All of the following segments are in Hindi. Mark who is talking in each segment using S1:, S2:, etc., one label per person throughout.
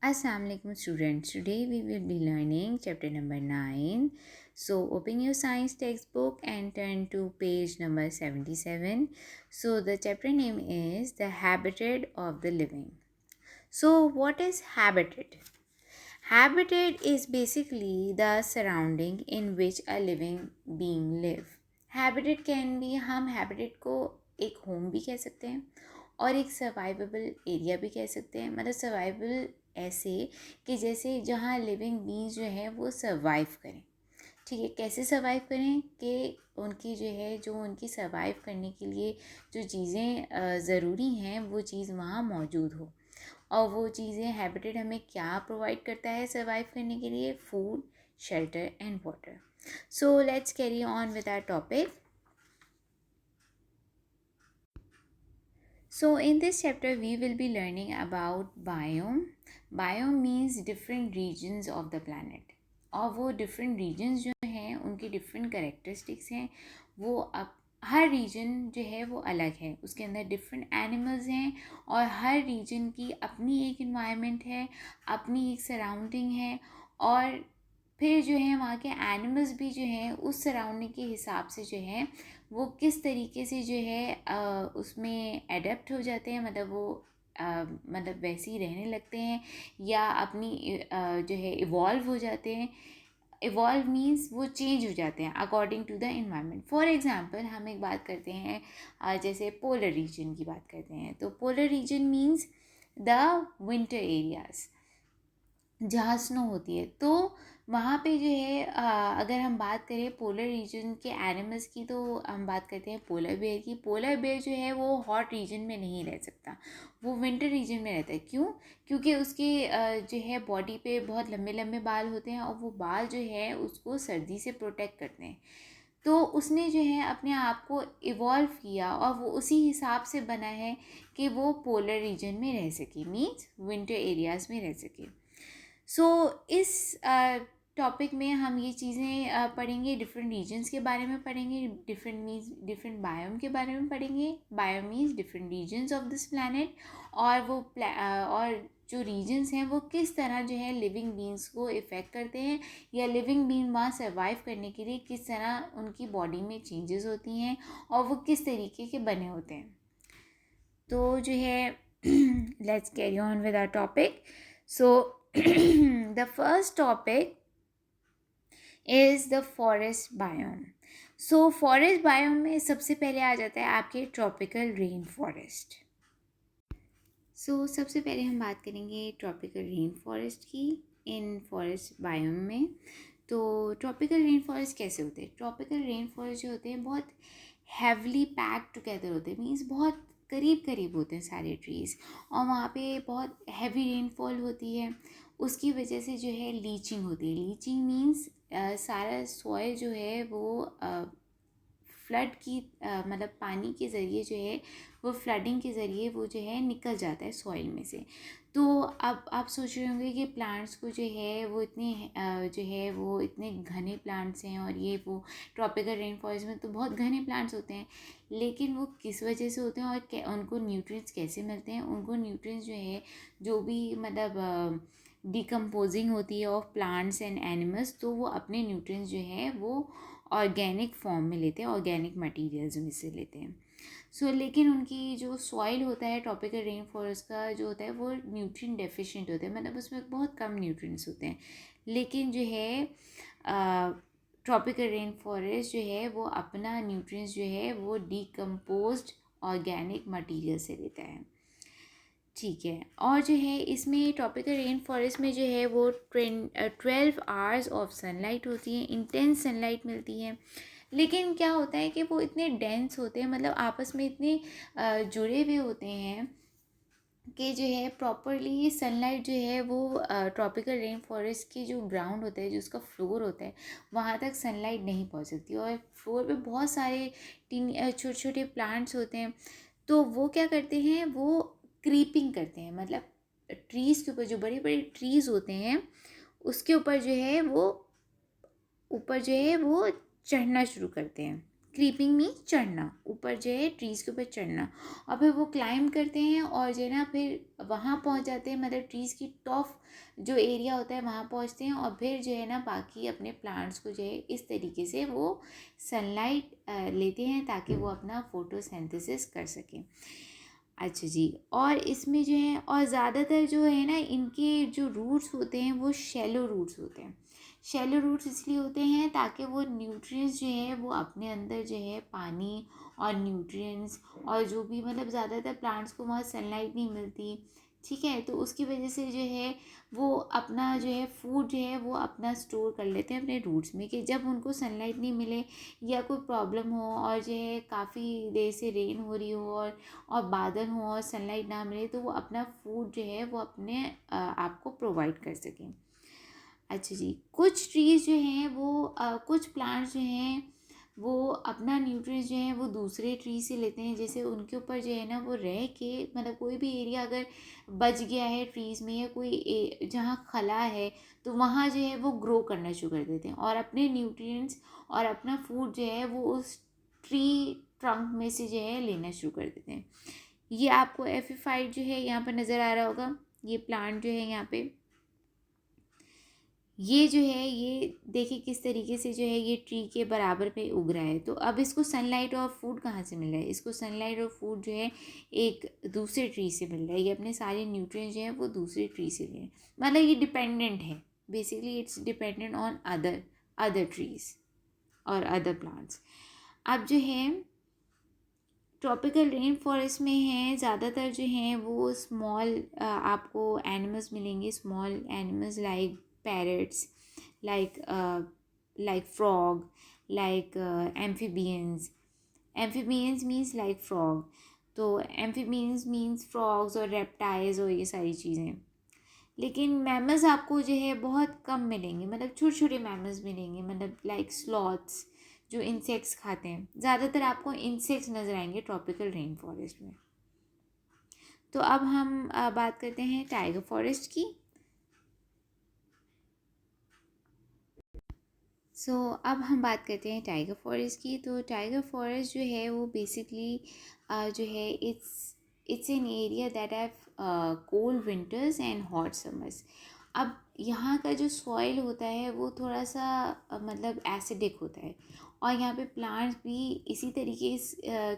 S1: Assalamu alaikum students. Today we will be learning chapter number 9. So open your science textbook and turn to page number 77. So the chapter name is The Habitat of the Living. So what is habitat? Habitat is basically the surrounding in which a living being live. Habitat can be, हम habitat को एक होम भी कह सकते हैं और एक सर्वाइवेबल एरिया भी कह सकते हैं. मतलब सर्वाइवल ऐसे कि जैसे जहाँ लिविंग बींग्स जो है वो सर्वाइव करें. ठीक है, कैसे सर्वाइव करें कि उनकी जो है जो उनकी सर्वाइव करने के लिए जो चीज़ें ज़रूरी हैं वो चीज़ वहाँ मौजूद हो. और वो चीज़ें हैबिटेट हमें क्या प्रोवाइड करता है सर्वाइव करने के लिए? Food, shelter and water. So let's carry on with our topic. So in this chapter we will be learning about biome. Biome means different regions of the planet. और वो different regions जो हैं उनकी different characteristics हैं. वो अब हर रीजन जो है वो अलग है, उसके अंदर डिफरेंट एनिमल्स हैं और हर रीजन की अपनी एक इन्वायरमेंट है, अपनी एक सराउंडिंग है. और फिर जो है वहाँ के एनिमल्स भी जो हैं उस सराउंडिंग के हिसाब से जो है वो किस तरीके से जो है उसमें एडेप्ट हो जाते हैं. मतलब वो मतलब वैसे ही रहने लगते हैं या अपनी जो है इवॉल्व हो जाते हैं. इवॉल्व मीन्स वो चेंज हो जाते हैं according to the environment. For example हम एक बात करते हैं जैसे पोलर रीजन की बात करते हैं. तो polar region means the winter areas जहाँ स्नो होती है. तो वहाँ पे जो है अगर हम बात करें पोलर रीजन के एनिमल्स की तो हम बात करते हैं पोलर बेयर की. पोलर बेयर जो है वो हॉट रीजन में नहीं रह सकता, वो विंटर रीजन में रहता है. क्यों? क्योंकि उसके जो है बॉडी पे बहुत लंबे लंबे बाल होते हैं और वो बाल जो है उसको सर्दी से प्रोटेक्ट करते हैं. तो उसने जो है अपने आप को इवॉल्व किया और वो उसी हिसाब से बना है कि वो पोलर रीजन में रह सके, मीन्स विंटर एरियाज़ में रह सके. सो इस टॉपिक में हम ये चीज़ें पढ़ेंगे, डिफरेंट रीजन्स के बारे में पढ़ेंगे, डिफरेंट मीन्स डिफरेंट बायोम के बारे में पढ़ेंगे. Biome means different regions of this planet. और वो और जो रीजन्स हैं वो किस तरह जो है लिविंग बींग्स को इफ़ेक्ट करते हैं या लिविंग बींग वहाँ सर्वाइव करने के लिए किस तरह उनकी बॉडी में चेंजेस होती हैं और वो किस तरीके के बने होते हैं. तो जो है let's carry on with our topic. So the first topic is the forest biome. So forest biome में सबसे पहले आ जाता है आपके ट्रॉपिकल रेन फॉरेस्ट. सो सबसे पहले हम बात करेंगे ट्रॉपिकल रेन फॉरेस्ट की इन फॉरेस्ट बायोम में. तो ट्रॉपिकल रेन फॉरेस्ट कैसे होते हैं? ट्रॉपिकल रेन फॉरेस्ट जो होते हैं बहुत हैवली पैक टुगेदर होते हैं, मीन्स बहुत करीब करीब होते हैं सारे ट्रीज़ और वहाँ पे बहुत हैवी रेनफॉल होती है. उसकी वजह से जो है लीचिंग होती है. लीचिंग मीन्स सारा सॉइल जो है वो फ्लड की मतलब पानी के ज़रिए जो है वो फ्लडिंग के ज़रिए वो जो है निकल जाता है सॉइल में से. तो अब आप सोच रहे होंगे कि प्लांट्स को जो है वो इतने जो है वो इतने घने प्लांट्स हैं और ये वो ट्रॉपिकल रेन फॉरेस्ट में तो बहुत घने प्लांट्स होते हैं, लेकिन वो किस वजह से होते हैं और उनको न्यूट्रिएंट्स कैसे मिलते हैं? उनको न्यूट्रिएंट्स जो है जो भी मतलब डिकम्पोजिंग होती है ऑफ प्लांट्स एंड एनिमल्स, तो वो अपने न्यूट्रिएंट्स जो है वो ऑर्गेनिक फॉर्म में लेते हैं, ऑर्गेनिक मटेरियल्स में से लेते हैं. सो लेकिन उनकी जो सॉइल होता है ट्रॉपिकल रेन फॉरेस्ट का जो होता है वो न्यूट्रिएंट डेफिशिएंट होता है, मतलब उसमें बहुत कम न्यूट्रिएंट्स होते हैं. लेकिन जो है ट्रॉपिकल रेन फॉरेस्ट जो है वो अपना न्यूट्रिएंट्स जो है वो डिकम्पोज्ड ऑर्गेनिक मटेरियल से लेता है. ठीक है. और जो है इसमें ट्रॉपिकल रेन फॉरेस्ट में जो है वो 12 आवर्स ऑफ सनलाइट होती है, इंटेंस सनलाइट मिलती है. लेकिन क्या होता है कि वो इतने डेंस होते हैं, मतलब आपस में इतने जुड़े हुए होते हैं कि जो है प्रॉपरली सनलाइट जो है वो ट्रॉपिकल रेन फॉरेस्ट की जो ग्राउंड होता है, जो उसका फ्लोर होता है, वहाँ तक सनलाइट नहीं पहुँच सकती. और फ्लोर पे बहुत सारे छोटे छोटे प्लांट्स होते हैं. तो वो क्या करते हैं, वो क्रीपिंग करते हैं, मतलब ट्रीज़ के ऊपर जो बड़े बड़े ट्रीज़ होते हैं उसके ऊपर जो है वो ऊपर जो है वो चढ़ना शुरू करते हैं. क्रीपिंग मीन्स चढ़ना, ऊपर जो है ट्रीज़ के ऊपर चढ़ना, और फिर वो क्लाइंब करते हैं और जो है ना फिर वहाँ पहुँच जाते हैं, मतलब ट्रीज़ की टॉप जो एरिया होता है वहाँ पहुँचते हैं, और फिर जो है ना बाकी अपने प्लांट्स को जो है इस तरीके से वो सनलाइट लेते हैं ताकि वो अपना फोटोसिंथेसिस कर सकें। अच्छा जी, और इसमें जो है और ज़्यादातर जो है ना इनके जो रूट्स होते हैं वो शैलो रूट्स होते हैं। शैलो रूट्स इसलिए होते हैं ताकि वो न्यूट्रिएंट्स जो है वो अपने अंदर जो है पानी और न्यूट्रिएंट्स और जो भी, मतलब ज़्यादातर प्लांट्स को वहाँ सनलाइट नहीं मिलती, ठीक है, तो उसकी वजह से जो है वो अपना जो है फूड जो है वो अपना स्टोर कर लेते हैं अपने रूट्स में, कि जब उनको सनलाइट नहीं मिले या कोई प्रॉब्लम हो और जो है काफ़ी देर से रेन हो रही हो और बादल हो और सनलाइट ना मिले, तो वो अपना फूड जो है वो अपने आप को प्रोवाइड कर सकें। अच्छा जी, कुछ ट्रीज़ जो हैं वो कुछ प्लांट्स जो हैं वो अपना न्यूट्रिएंट्स जो है वो दूसरे ट्री से लेते हैं, जैसे उनके ऊपर जो है ना वो रह के, मतलब कोई भी एरिया अगर बच गया है ट्रीज़ में या कोई जहाँ खला है, तो वहाँ जो है वो ग्रो करना शुरू कर देते हैं और अपने न्यूट्रिएंट्स और अपना फूड जो है वो उस ट्री ट्रंक में से जो है लेना शुरू कर देते हैं। ये आपको एफिफाइट जो है यहाँ पर नज़र आ रहा होगा, ये प्लांट जो है यहाँ पे, ये जो है ये देखिए किस तरीके से जो है ये ट्री के बराबर पे उग रहा है। तो अब इसको सनलाइट और फूड कहाँ से मिल रहा है? इसको सनलाइट और फूड जो है एक दूसरे ट्री से मिल रहा है। ये अपने सारे न्यूट्रिएंट्स जो हैं वो दूसरे ट्री से ले रहे हैं, मतलब ये डिपेंडेंट है, basically it's dependent on other other trees और अदर प्लांट्स। अब जो है ट्रॉपिकल रेन फॉरेस्ट में है ज़्यादातर जो हैं वो स्मॉल आपको एनिमल्स मिलेंगे, small animals like parrots, like like frog, like amphibians. Amphibians means like frog, तो एम्फीबियंस मीन्स फ्रॉग्स और रेप्टाइल्स और ये सारी चीज़ें। लेकिन मैमल्स आपको जो है बहुत कम मिलेंगे, मतलब छोटे छोटे मैमल्स मिलेंगे, मतलब लाइक स्लॉथ्स जो इंसेक्ट्स खाते हैं। ज़्यादातर आपको इंसेक्ट्स नज़र आएंगे ट्रॉपिकल रेन फॉरेस्ट में। तो अब हम बात करते हैं टाइगर फॉरेस्ट की। अब हम बात करते हैं टाइगर फॉरेस्ट की। तो टाइगर फॉरेस्ट जो है वो बेसिकली जो है it's an area that have cold winters and hot summers. अब यहाँ का जो सॉइल होता है वो थोड़ा सा मतलब एसिडिक होता है, और यहाँ पे प्लांट्स भी इसी तरीके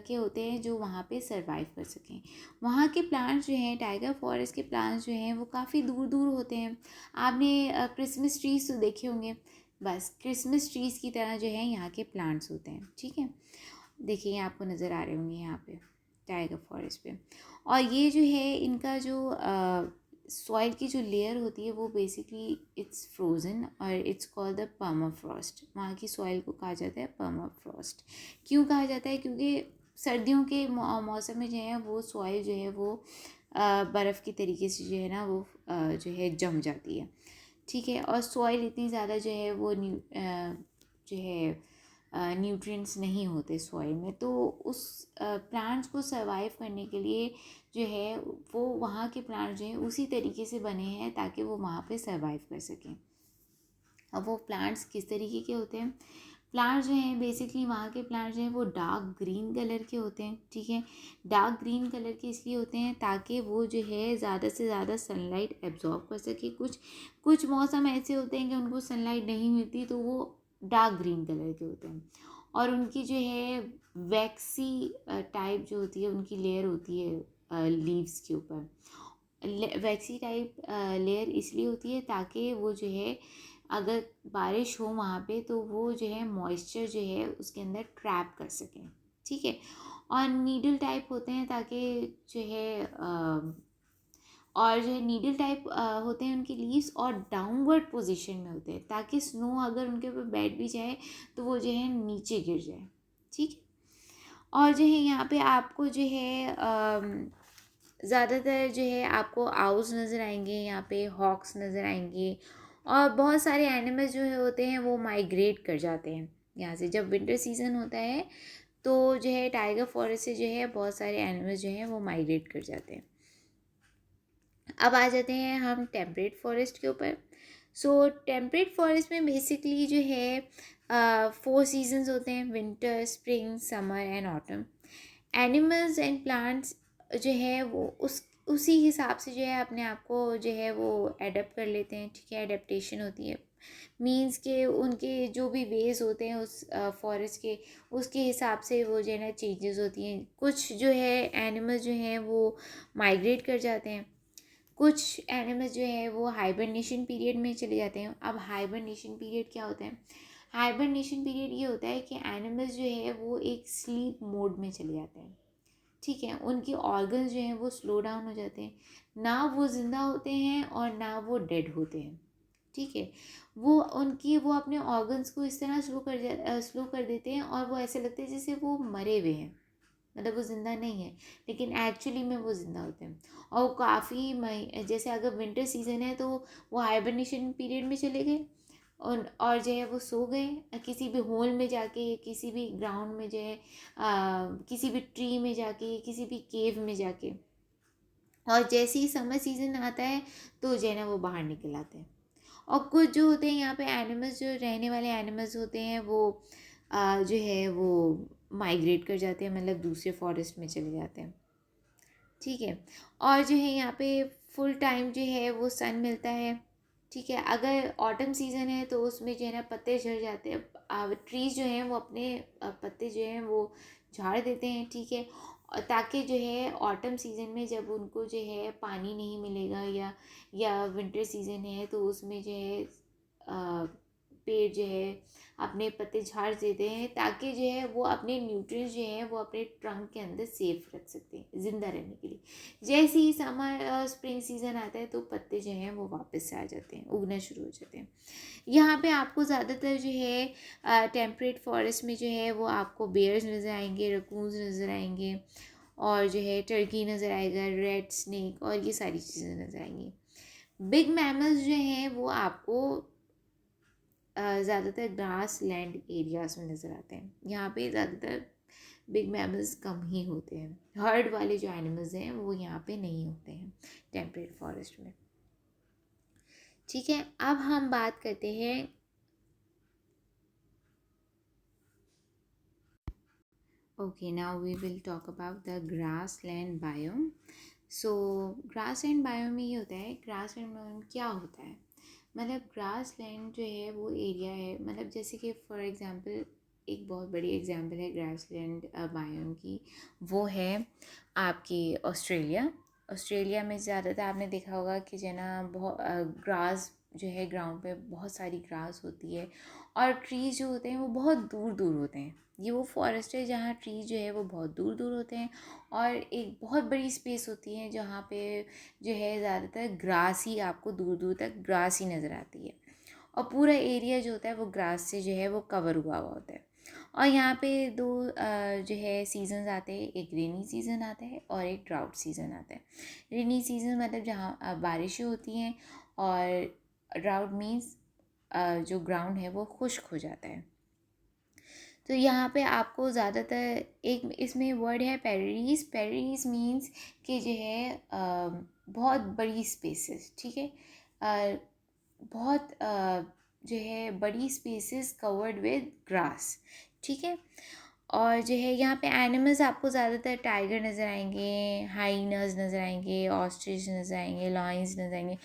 S1: के होते हैं जो वहाँ पे सरवाइव कर सकें। वहाँ के प्लांट्स जो हैं, टाइगर फॉरेस्ट के प्लांट्स जो हैं वो काफ़ी दूर दूर होते हैं। आपने क्रिसमस ट्रीज तो देखे होंगे, बस क्रिसमस ट्रीज़ की तरह जो है यहाँ के प्लांट्स होते हैं, ठीक है। देखिए ये आपको नज़र आ रहे होंगे यहाँ पे टाइगर फॉरेस्ट पे। और ये जो है इनका जो सॉइल की जो लेयर होती है वो बेसिकली इट्स फ्रोज़न और इट्स कॉल्ड द पर्माफ्रॉस्ट। वहाँ की सॉइल को कहा जाता है पर्माफ्रॉस्ट। क्यों कहा जाता है? क्योंकि सर्दियों के मौसम में जो है वो सॉइल जो है वो बर्फ़ की तरीके से जो है ना वो जो है जम जाती है, ठीक है। और सॉइल इतनी ज़्यादा जो है वो जो है न्यूट्रिएंट्स नहीं होते सॉइल में, तो उस प्लांट्स को सरवाइव करने के लिए जो है वो वहाँ के प्लांट्स जो हैं उसी तरीके से बने हैं ताकि वो वहाँ पे सरवाइव कर सकें। अब वो प्लांट्स किस तरीके के होते हैं? प्लांट्स जो हैं बेसिकली वहाँ के प्लांट्स जो हैं वो डार्क ग्रीन कलर के होते हैं, ठीक है। डार्क ग्रीन कलर के इसलिए होते हैं ताकि वो जो है ज़्यादा से ज़्यादा सनलाइट एब्जॉर्ब कर सके। कुछ कुछ मौसम ऐसे होते हैं कि उनको सनलाइट नहीं मिलती तो वो डार्क ग्रीन कलर के होते हैं, और उनकी जो है वैक्सी टाइप जो होती है उनकी लेयर होती है लीव्स के ऊपर। वैक्सी टाइप लेयर इसलिए होती है ताकि वो जो है अगर बारिश हो वहाँ पे तो वो जो है मॉइस्चर जो है उसके अंदर ट्रैप कर सकें, ठीक है। और नीडल टाइप होते हैं ताकि जो है और जो है नीडल टाइप होते हैं उनके लीव्स, और डाउनवर्ड पोजीशन में होते हैं ताकि स्नो अगर उनके ऊपर बैठ भी जाए तो वो जो है नीचे गिर जाए, ठीक है। और जो है यहाँ पे आपको जो है ज़्यादातर जो है आपको आउल्स नज़र आएंगे, यहाँ पे हॉक्स नज़र आएंगे, और बहुत सारे एनिमल्स जो है होते हैं वो माइग्रेट कर जाते हैं यहाँ से। जब विंटर सीज़न होता है तो जो है टाइगर फॉरेस्ट से जो है बहुत सारे एनिमल्स जो हैं वो माइग्रेट कर जाते हैं। अब आ जाते हैं हम टेम्परेट फॉरेस्ट के ऊपर। टेम्परेट फॉरेस्ट में बेसिकली जो है 4 सीजन्स होते हैं, winter, spring, summer and autumn. Animals and plants जो है वो उसी हिसाब से जो है अपने आप को जो है वो एडप्ट कर लेते हैं, ठीक है। एडेप्टेशन होती है, मीन्स के उनके जो भी वेज होते हैं उस फॉरेस्ट के, उसके हिसाब से वो जो है ना चेंजेस होती हैं। कुछ जो है एनिमल्स जो हैं वो माइग्रेट कर जाते हैं, कुछ एनिमल्स जो है वो हाइबरनेशन पीरियड में चले जाते हैं। अब हाइबरनेशन पीरियड क्या होता है? हाइबरनेशन पीरियड ये होता है कि एनिमल्स जो है वो एक स्लीप मोड में चले जाते हैं, ठीक है। उनके ऑर्गन्स जो हैं वो स्लो डाउन हो जाते हैं, ना वो ज़िंदा होते हैं और ना वो डेड होते हैं, ठीक है। वो अपने ऑर्गन्स को इस तरह स्लो कर देते हैं और वो ऐसे लगते हैं जैसे वो मरे हुए हैं, मतलब वो ज़िंदा नहीं है, लेकिन एक्चुअली में वो ज़िंदा होते हैं। और वो काफ़ी जैसे अगर विंटर सीज़न है तो वो हाइबरनेशन पीरियड में चले गए और जो है वो सो गए किसी भी होल में जाके, किसी भी ग्राउंड में जो है किसी भी ट्री में जाके, किसी भी केव में जाके। और जैसे ही समर सीज़न आता है तो जो है ना वो बाहर निकल आते हैं। और कुछ जो होते हैं यहाँ पे एनिमल्स, जो रहने वाले एनिमल्स होते हैं वो जो है वो माइग्रेट कर जाते हैं, मतलब दूसरे फॉरेस्ट में चले जाते हैं, ठीक है। और जो है यहाँ पे फुल टाइम जो है वो सन मिलता है, ठीक है। अगर ऑटम सीज़न है तो उसमें जो है ना पत्ते झड़ जाते हैं, ट्रीज़ जो हैं वो अपने पत्ते जो हैं वो झाड़ देते हैं, ठीक है। और ताकि जो है ऑटम सीज़न में जब उनको जो है पानी नहीं मिलेगा या विंटर सीज़न है तो उसमें जो है पेड़ जो है अपने पत्ते झाड़ देते हैं ताकि जो है वो अपने न्यूट्रिएंट्स जो हैं वो अपने ट्रंक के अंदर सेफ रख सकते हैं ज़िंदा रहने के लिए। जैसे ही समर स्प्रिंग सीज़न आता है तो पत्ते जो हैं वो वापस से आ जाते हैं, उगना शुरू हो जाते हैं। यहाँ पे आपको ज़्यादातर जो है टेम्परेट फॉरेस्ट में जो है वो आपको बेयर्स नज़र आएंगे, रकून्स नज़र आएंगे और जो है टर्की नज़र आएगा, रेड स्नेक और ये सारी चीज़ें नज़र आएंगी। बिग मैमल्स जो हैं वो आपको ज़्यादातर ग्रास लैंड एरियाज़ में नज़र आते हैं। यहाँ पे ज़्यादातर बिग मैमल्स कम ही होते हैं, हर्ड वाले जो एनिमल्स हैं वो यहाँ पे नहीं होते हैं टेम्परेट फॉरेस्ट में, ठीक है। अब हम बात करते हैं okay, now we will talk about the grassland biome. So grassland biome में ये होता है, ग्रास लैंड बायोम क्या होता है? मतलब ग्रास लैंड जो है वो एरिया है, मतलब जैसे कि फॉर एग्ज़ाम्पल एक बहुत बड़ी एग्ज़ाम्पल है ग्रास लैंड बायोम की, वो है आपकी ऑस्ट्रेलिया। ऑस्ट्रेलिया में ज़्यादातर आपने देखा होगा कि जो है ना बहुत ग्रास जो है ग्राउंड पे बहुत सारी ग्रास होती है और ट्रीज़ जो होते हैं वो बहुत दूर दूर होते हैं। ये वो फॉरेस्ट है जहाँ ट्रीज जो है वो बहुत दूर दूर होते हैं और एक बहुत बड़ी स्पेस होती है जहाँ पे जो है ज़्यादातर ग्रास ही आपको दूर दूर तक ग्रास ही नज़र आती है और पूरा एरिया जो होता है वो ग्रास से जो है वो कवर हुआ हुआ होता है। और यहाँ पे दो जो है सीजन्स आते हैं, एक रेनी सीज़न आता है और एक ड्राउट सीज़न आता है। रेनी सीज़न मतलब जहाँ बारिशें होती हैं और ड्राउट मीन्स जो ग्राउंड है वो खुश्क हो जाता है। तो यहाँ पे आपको ज़्यादातर एक इसमें वर्ड है पेरीज। पेरीज मीन्स कि जो है बहुत बड़ी स्पेसेस, ठीक है। बहुत जो है बड़ी स्पेसेस कवर्ड विद ग्रास, ठीक है। और जो है यहाँ पे एनिमल्स आपको ज़्यादातर टाइगर नज़र आएंगे, हाइनस नज़र आएंगे, ऑस्ट्रिच नज़र आएंगे, लॉयंस नज़र आएंगे।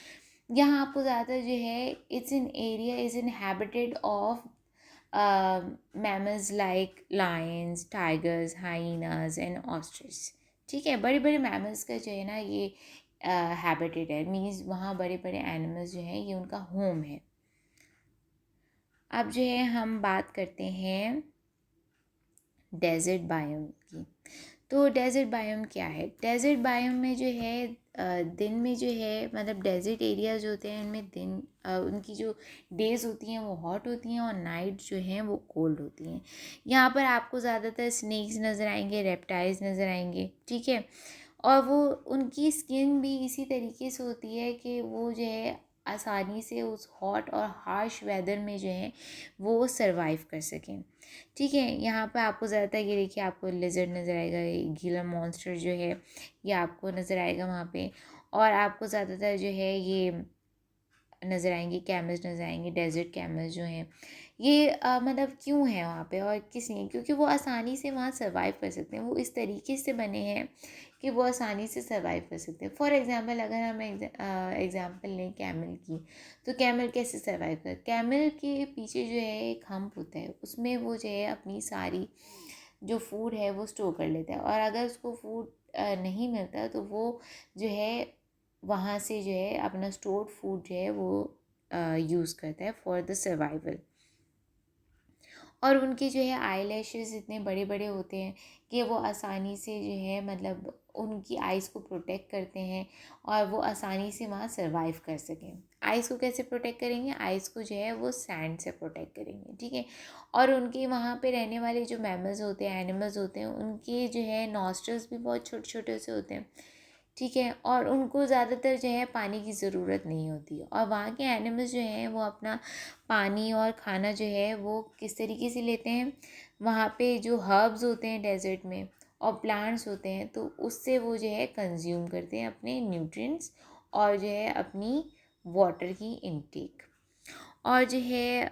S1: यहाँ आपको ज़्यादातर जो है it's in area is inhabited of mammals like Lions, tigers, hyenas and ostrich, ठीक है। बड़े बड़े मैमल्स का जो है ना ये हैबिटेट है, मीन्स वहाँ बड़े बड़े एनिमल्स जो हैं ये उनका होम है। अब जो है हम बात करते हैं डेजर्ट बायोम की। तो डेजर्ट बायोम क्या है? डेजर्ट बायोम में जो है दिन में जो है मतलब डेजर्ट एरियाज होते हैं उनमें दिन उनकी जो डेज़ होती हैं वो हॉट होती हैं और नाइट जो हैं वो कोल्ड होती हैं। यहाँ पर आपको ज़्यादातर स्नेक्स नज़र आएंगे, रेप्टाइल्स नज़र आएंगे, ठीक है। और वो उनकी स्किन भी इसी तरीके से होती है कि वो जो है आसानी से उस हॉट और हार्श वेदर में जो है वो सरवाइव कर सकें, ठीक है। यहाँ पे आपको ज़्यादातर ये देखिए आपको लिजर्ड नज़र आएगा, ये गीला मॉन्स्टर जो है ये आपको नज़र आएगा वहाँ पे। और आपको ज़्यादातर जो है ये नज़र आएंगे कैमल्स नज़र आएंगे, डेजर्ट कैमल्स जो हैं ये मतलब क्यों है वहाँ पे और किस लिए? क्योंकि वो आसानी से वहाँ सर्वाइव कर सकते हैं, वो इस तरीके से बने हैं कि वो आसानी से सर्वाइव कर सकते हैं। फॉर एग्ज़ाम्पल अगर हम एग्ज़ाम्पल लें कैमल की, तो कैमल कैसे सर्वाइव कर, कैमल के पीछे जो है एक हम्प होता है, उसमें वो जो है अपनी सारी जो फूड है वो स्टोर कर लेता है, और अगर उसको फूड नहीं मिलता तो वो जो है वहाँ से जो है अपना स्टोर्ड फूड जो है वो यूज़ करता है फॉर द सर्वाइवल। और उनके जो है आई लैशेज़ इतने बड़े बड़े होते हैं कि वो आसानी से जो है मतलब उनकी आइज़ को प्रोटेक्ट करते हैं और वो आसानी से वहाँ सर्वाइव कर सकें। आइज़ को कैसे प्रोटेक्ट करेंगे? आइज़ को जो है वो सैंड से प्रोटेक्ट करेंगे, ठीक है। और उनके वहाँ पे रहने वाले जो मैमल्स होते हैं, एनिमल्स होते हैं, उनके जो है नॉस्ट्रल्स भी बहुत छोटे छोटे से होते हैं, ठीक है। और उनको ज़्यादातर जो है पानी की ज़रूरत नहीं होती, और वहाँ के एनिमल्स जो हैं वो अपना पानी और खाना जो है वो किस तरीके से लेते हैं, वहाँ पे जो हर्ब्स होते हैं डेज़र्ट में और प्लांट्स होते हैं, तो उससे वो जो है कंज्यूम करते हैं अपने न्यूट्रिएंट्स और जो है अपनी वाटर की इनटेक। और जो है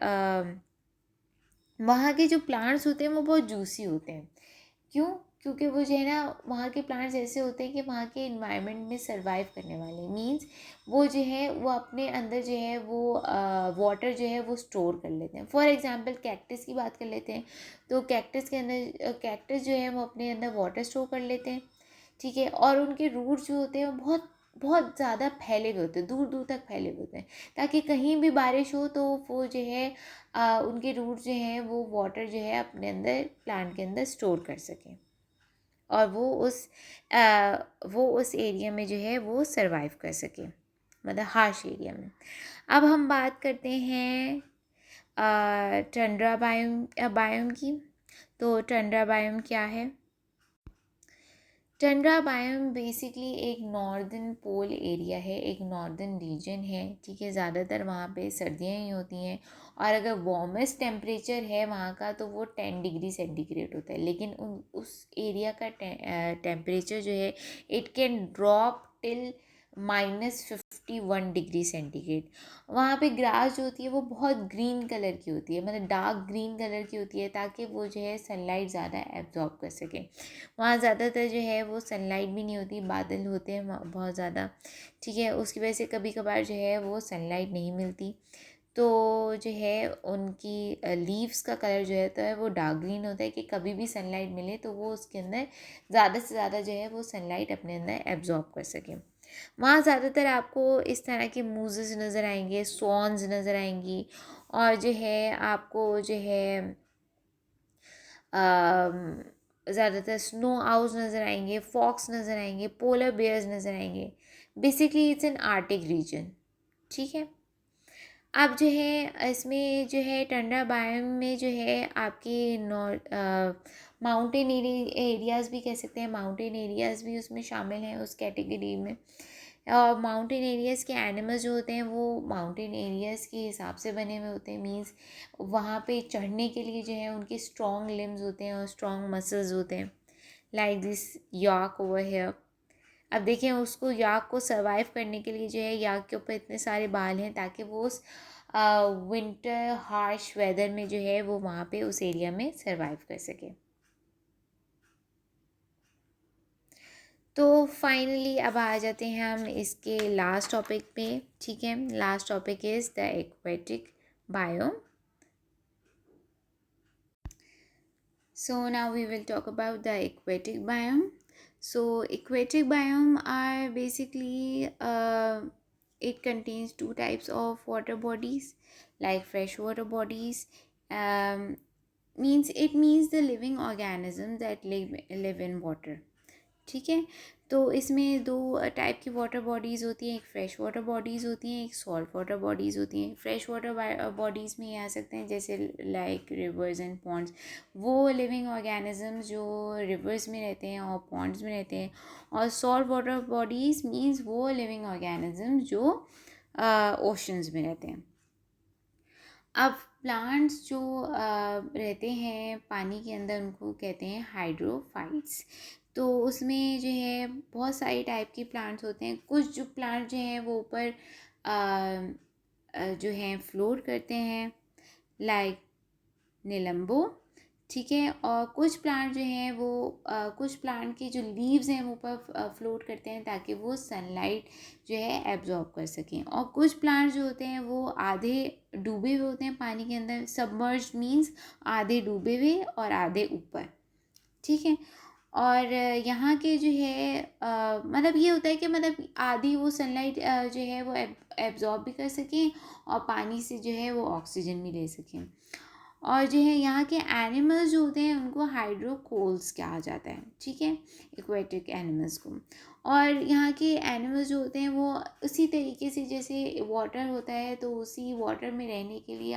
S1: वहाँ के जो प्लांट्स होते हैं वो बहुत जूसी होते हैं। क्यों? क्योंकि वो जो है ना वहाँ के प्लांट्स ऐसे होते हैं कि वहाँ के इन्वायरमेंट में सर्वाइव करने वाले, मीन्स वो जो है वो अपने अंदर जो है वो वाटर जो है वो स्टोर कर लेते हैं। फॉर एग्जांपल कैक्टस की बात कर लेते हैं, तो कैक्टस के अंदर कैक्टस जो है वो अपने अंदर वाटर स्टोर कर लेते हैं, ठीक है। और उनके रूट्स जो होते हैं वो बहुत बहुत ज़्यादा फैले हुए होते हैं, दूर दूर तक फैले हुए होते हैं, ताकि कहीं भी बारिश हो तो वो जो है उनके रूट्स जो हैं वो वाटर जो है अपने अंदर प्लांट के अंदर स्टोर कर सकें, और वो उस एरिया में जो है वो सरवाइव कर सके, मतलब हार्श एरिया में। अब हम बात करते हैं टंड्रा बायोम की। तो टंड्रा बायोम क्या है? टंड्रा बायोम बेसिकली एक नॉर्दर्न पोल एरिया है, एक नॉर्दर्न रीजन है, ठीक है। ज़्यादातर वहाँ पे सर्दियाँ ही होती हैं, और अगर वार्मेस्ट टेम्परेचर है वहाँ का तो वो 10 डिग्री सेंटीग्रेड होता है, लेकिन उस एरिया का टेम्परेचर जो है it can drop till -51 degree centigrade. वहाँ पे ग्रास जो होती है वो बहुत ग्रीन कलर की होती है, मतलब डार्क ग्रीन कलर की होती है, ताकि वो जो है सनलाइट ज़्यादा एब्जॉर्ब कर सके। वहाँ ज़्यादातर जो है वो सनलाइट भी नहीं होती, बादल होते हैं वहाँ बहुत ज़्यादा, ठीक है। उसकी वजह से कभी कभार जो है वो सनलाइट नहीं मिलती, तो जो है उनकी लीव्स का कलर जो है तो है वो डार्क ग्रीन होता है, कि कभी भी सनलाइट मिले तो वो उसके अंदर ज़्यादा से ज़्यादा जो है वो सनलाइट अपने अंदर एब्जॉर्ब कर सके। वहाँ ज़्यादातर आपको इस तरह के मूजेस नज़र आएंगे, स्वॉन्स नज़र आएंगी, और जो है आपको जो है ज़्यादातर स्नो आउल्स नज़र आएंगे, फॉक्स नज़र आएंगे, पोलर बेयर्स नज़र आएंगे। Basically it's an Arctic region, ठीक है। अब जो है इसमें जो है टंडा बायोम में जो है आपके माउंटेन एरियाज़ भी कह सकते हैं, माउंटेन एरियाज़ भी उसमें शामिल हैं उस कैटेगरी में। और माउंटेन एरियाज़ के एनिमल्स जो होते हैं वो माउंटेन एरियाज़ के हिसाब से बने हुए होते हैं, मीन्स वहाँ पे चढ़ने के लिए जो है उनके स्ट्रॉन्ग लिम्स होते हैं और स्ट्रॉन्ग मसल्स होते हैं, like this yak over here. अब देखें उसको याक को सर्वाइव करने के लिए जो है याक के ऊपर इतने सारे बाल हैं, ताकि वो उस विंटर हार्श वेदर में जो है वो वहाँ पे उस एरिया में सर्वाइव कर सके। तो फाइनली अब आ जाते हैं हम इसके लास्ट टॉपिक पे, ठीक है। Last topic is the aquatic biome. So now we will talk about the aquatic biome. So aquatic biome are basically it contains two types of water bodies, like freshwater bodies. Um, means the living organisms that live in water, ठीक है। तो इसमें दो टाइप की वाटर बॉडीज़ होती हैं, एक फ्रेश वाटर बॉडीज़ होती हैं, एक सॉल्ट वाटर बॉडीज़ होती हैं। फ्रेश वाटर बॉडीज़ में ये आ सकते हैं जैसे लाइक रिवर्स एंड पॉन्ड्स, वो लिविंग ऑर्गेनिजम्स जो रिवर्स में रहते हैं और पॉन्ड्स में रहते हैं। और सॉल्ट वाटर बॉडीज़ मीन्स वो लिविंग ऑर्गेनिजम्स जो ओशंस में रहते हैं। अब प्लांट्स जो रहते हैं पानी के अंदर उनको कहते हैं हाइड्रोफाइट्स। तो उसमें जो है बहुत सारी टाइप के प्लांट्स होते हैं। कुछ जो प्लांट जो हैं वो ऊपर जो हैं फ्लोट करते हैं, लाइक निलंबो, ठीक है। और कुछ प्लांट जो हैं वो कुछ प्लांट के जो लीव्स हैं वो ऊपर फ्लोट करते हैं ताकि वो सनलाइट जो है एब्जॉर्ब कर सकें। और कुछ प्लांट जो होते हैं वो आधे डूबे हुए होते हैं पानी के अंदर, सबमर्ज्ड मीन्स आधे डूबे हुए और आधे ऊपर, ठीक है। और यहाँ के जो है मतलब ये होता है कि मतलब आधी वो सनलाइट जो है वो एब्जॉर्ब भी कर सकें और पानी से जो है वो ऑक्सीजन भी ले सकें। और जो है यहाँ के एनिमल्स जो होते हैं उनको हाइड्रोकोल्स कहा जाता है, ठीक है, एक्वेटिक एनिमल्स को। और यहाँ के एनिमल्स जो होते हैं वो उसी तरीके से जैसे वाटर होता है तो उसी वाटर में रहने के लिए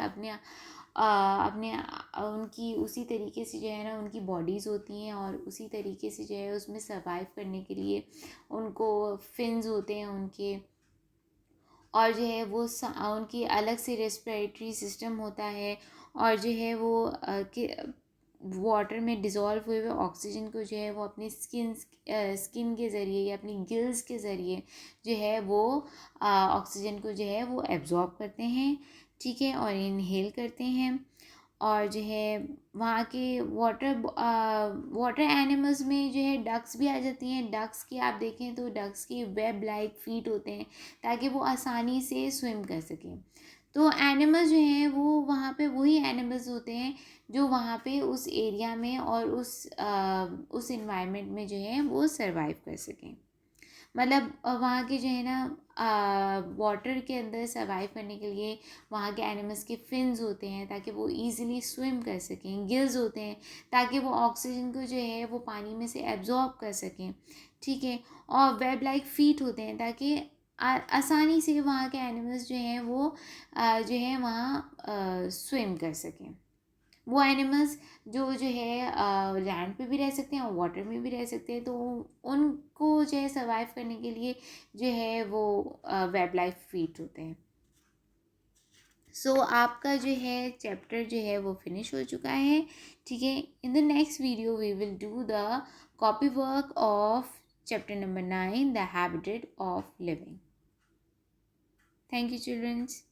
S1: उनकी उसी तरीके से जो है ना उनकी बॉडीज़ होती हैं और उसी तरीके से जो है उसमें सर्वाइव करने के लिए उनको फिन्स होते हैं उनके। और जो है वो उनकी अलग से रेस्पिरेटरी सिस्टम होता है। और जो है वो वाटर में डिज़ोल्व हुए हुए ऑक्सीजन को जो है वो अपनी स्किन के ज़रिए या अपनी गिल्स के ज़रिए जो है वो ऑक्सीजन को जो है वो एब्जॉर्ब करते हैं, ठीक है, और इनहेल करते हैं। और जो है वहाँ के वाटर एनिमल्स में जो है डक्स भी आ जाती हैं। डक्स की आप देखें तो डक्स की वेब लाइक फीट होते हैं ताकि वो आसानी से स्विम कर सकें। तो एनिमल्स जो हैं वो वहाँ पे वही एनिमल्स होते हैं जो वहाँ पे उस एरिया में और उस इन्वायरमेंट में जो है वो सरवाइव कर सकें। मतलब वहाँ के जो है ना वाटर के अंदर सर्वाइव करने के लिए वहाँ के एनिमल्स के फिन्स होते हैं ताकि वो इजीली स्विम कर सकें। गिल्स होते हैं ताकि वो ऑक्सीजन को जो है वो पानी में से एब्जॉर्ब कर सकें, ठीक है। और वेब लाइक फीट होते हैं ताकि आसानी से वहाँ के एनिमल्स जो हैं वो जो है वहाँ स्विम कर सकें। वो एनिमल्स जो है लैंड पे भी रह सकते हैं और वाटर में भी रह सकते हैं, तो उनको जो है सर्वाइव करने के लिए जो है वो वेब लाइफ फीट होते हैं। सो आपका जो है चैप्टर जो है वो फिनिश हो चुका है, ठीक है। In the next video we will do the copy work of chapter number 9, the habitat of living. Thank you children's.